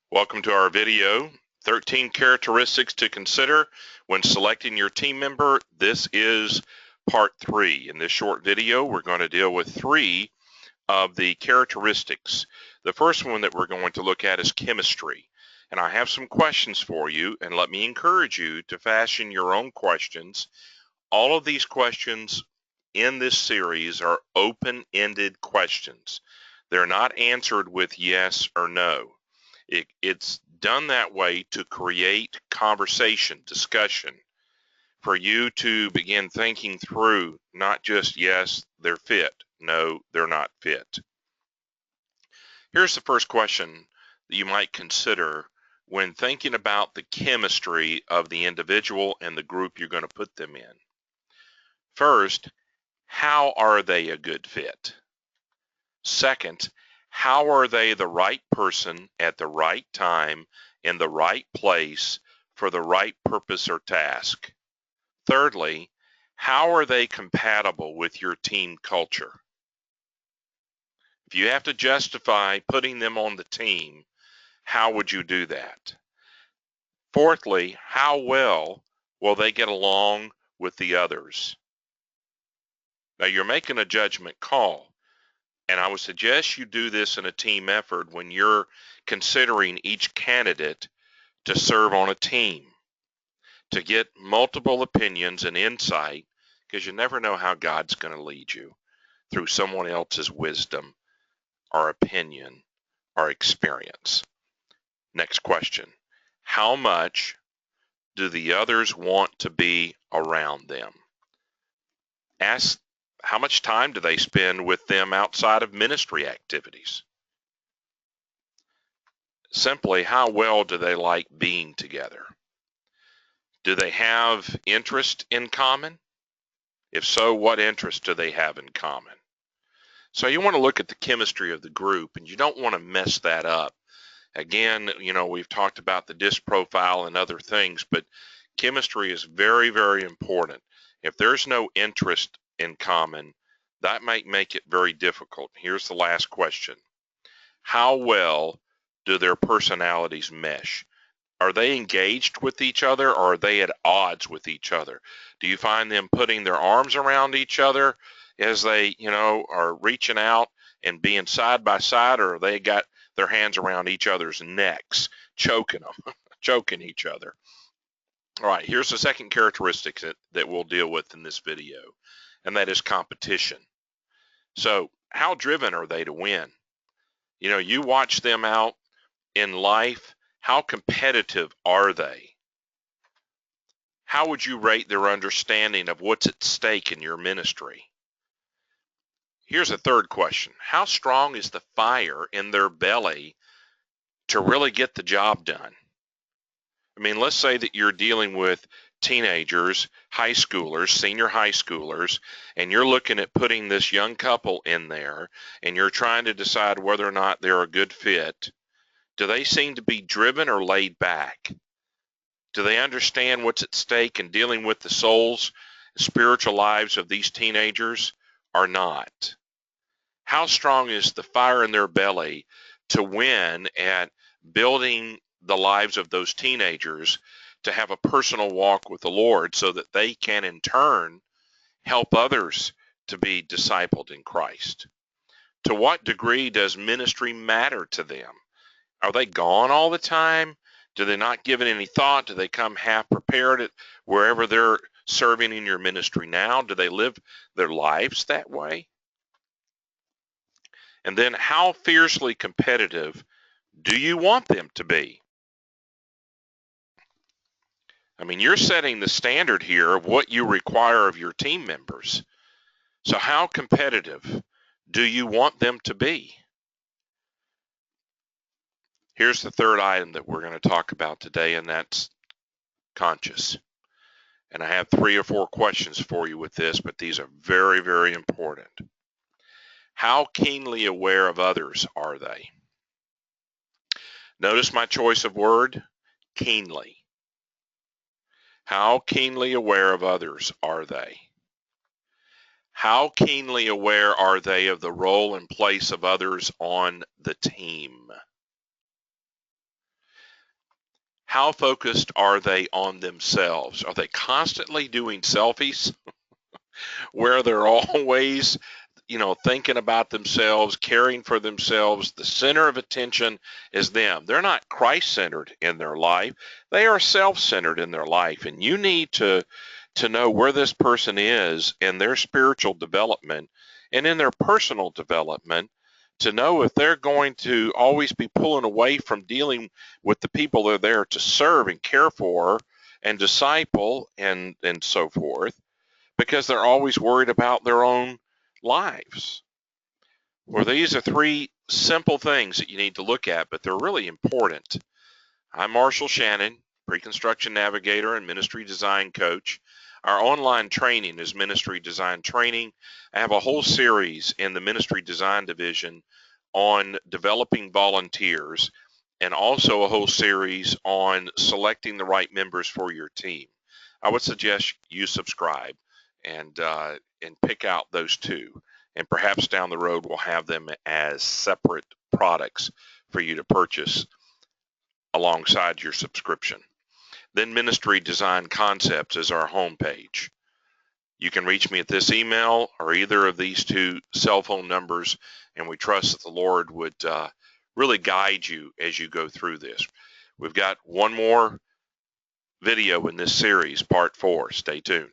Welcome to our video, 13 characteristics to consider when selecting your team member. This is part 3. In this short video, we're going to deal with 3 of the characteristics. The first one that we're going to look at is chemistry. And I have some questions for you, and let me encourage you to fashion your own questions. All of these questions in this series are open-ended questions. They're not answered with yes or no. It's done that way to create conversation, discussion, for you to begin thinking through, not just yes, they're fit, no, they're not fit. Here's the first question that you might consider when thinking about the chemistry of the individual and the group you're going to put them in. First, how are they a good fit? Second, how are they the right person at the right time in the right place for the right purpose or task? Thirdly, how are they compatible with your team culture? If you have to justify putting them on the team, how would you do that? Fourthly, how well will they get along with the others? Now, you're making a judgment call. And I would suggest you do this in a team effort when you're considering each candidate to serve on a team, to get multiple opinions and insight, because you never know how God's going to lead you through someone else's wisdom or opinion or experience. Next question. How much do the others want to be around them? Ask, how much time do they spend with them outside of ministry activities? Simply, how well do they like being together? Do they have interest in common? If so, what interest do they have in common? So you want to look at the chemistry of the group, and you don't want to mess that up. Again, we've talked about the DISC profile and other things, but chemistry is very, very important. If there's no interest in common, that might make it very difficult. Here's the last question. How well do their personalities mesh? Are they engaged with each other, or are they at odds with each other? Do you find them putting their arms around each other as they, are reaching out and being side by side, or they got their hands around each other's necks, choking them, choking each other? All right, here's the second characteristic that we'll deal with in this video, and that is competition. So how driven are they to win? You watch them out in life. How competitive are they? How would you rate their understanding of what's at stake in your ministry? Here's a third question. How strong is the fire in their belly to really get the job done? I mean, let's say that you're dealing with teenagers, high schoolers, senior high schoolers, and you're looking at putting this young couple in there, and you're trying to decide whether or not they're a good fit. Do they seem to be driven or laid back? Do they understand what's at stake in dealing with the souls, spiritual lives of these teenagers or not? How strong is the fire in their belly to win at building the lives of those teenagers to have a personal walk with the Lord so that they can in turn help others to be discipled in Christ? To what degree does ministry matter to them? Are they gone all the time? Do they not give it any thought? Do they come half prepared at wherever they're serving in your ministry now? Do they live their lives that way? And then how fiercely competitive do you want them to be? I mean, you're setting the standard here of what you require of your team members. So how competitive do you want them to be? Here's the third item that we're going to talk about today, and that's conscious. And I have 3 or 4 questions for you with this, but these are very, very important. How keenly aware of others are they? Notice my choice of word, keenly. How keenly aware of others are they? How keenly aware are they of the role and place of others on the team? How focused are they on themselves? Are they constantly doing selfies where they're always, thinking about themselves, caring for themselves? The center of attention is them. They're not Christ-centered in their life. They are self-centered in their life. And you need to know where this person is in their spiritual development and in their personal development, to know if they're going to always be pulling away from dealing with the people they're there to serve and care for and disciple and so forth, because they're always worried about their own lives. Well, these are three simple things that you need to look at, but they're really important. I'm Marshall Shannon, pre-construction navigator and ministry design coach. Our online training is Ministry Design Training. I have a whole series in the Ministry Design division on developing volunteers, and also a whole series on selecting the right members for your team. I would suggest you subscribe and pick out those two, and perhaps down the road we'll have them as separate products for you to purchase alongside your subscription. Then Ministry Design Concepts is our homepage. You can reach me at this email or either of these two cell phone numbers, and we trust that the Lord would really guide you as you go through this. We've got one more video in this series, part 4. Stay tuned.